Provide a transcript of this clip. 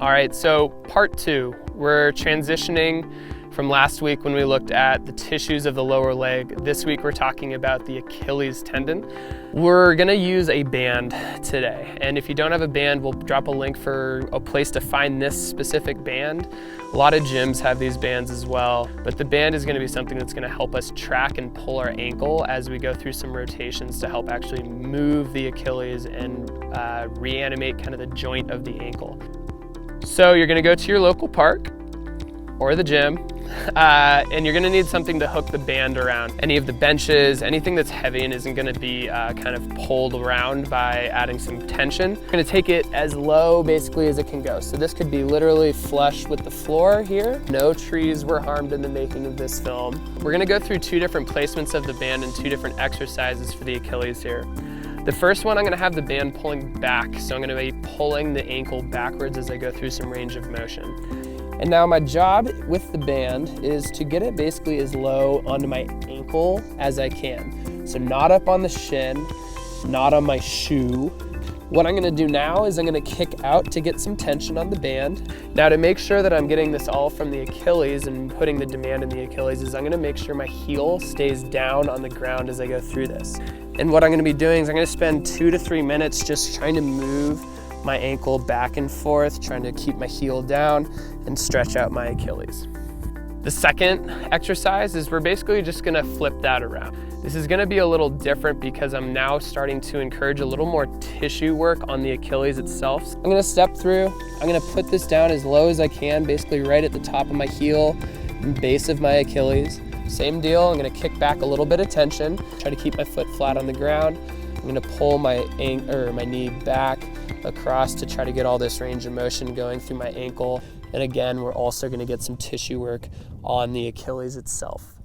All right, so part two, we're transitioning from last week when we looked at the tissues of the lower leg. This week we're talking about the Achilles tendon. We're gonna use a band today. And if you don't have a band, we'll drop a link for a place to find this specific band. A lot of gyms have these bands as well, but the band is gonna be something that's gonna help us track and pull our ankle as we go through some rotations to help actually move the Achilles and reanimate kind of the joint of the ankle. So you're gonna go to your local park or the gym, and you're gonna need something to hook the band around. Any of the benches, anything that's heavy and isn't gonna be kind of pulled around by adding some tension. You're gonna take it as low basically as it can go. So this could be literally flush with the floor here. No trees were harmed in the making of this film. We're gonna go through two different placements of the band and two different exercises for the Achilles here. The first one, I'm gonna have the band pulling back. So I'm gonna be pulling the ankle backwards as I go through some range of motion. And now my job with the band is to get it basically as low onto my ankle as I can. So not up on the shin, not on my shoe. What I'm gonna do now is I'm gonna kick out to get some tension on the band. Now to make sure that I'm getting this all from the Achilles and putting the demand in the Achilles is I'm gonna make sure my heel stays down on the ground as I go through this. And what I'm gonna be doing is I'm gonna spend 2 to 3 minutes just trying to move my ankle back and forth, trying to keep my heel down and stretch out my Achilles. The second exercise is we're basically just gonna flip that around. This is gonna be a little different because I'm now starting to encourage a little more tissue work on the Achilles itself. I'm gonna step through, I'm gonna put this down as low as I can, basically right at the top of my heel and base of my Achilles. Same deal, I'm gonna kick back a little bit of tension, try to keep my foot flat on the ground. I'm gonna pull my knee back across to try to get all this range of motion going through my ankle. And again, we're also gonna get some tissue work on the Achilles itself.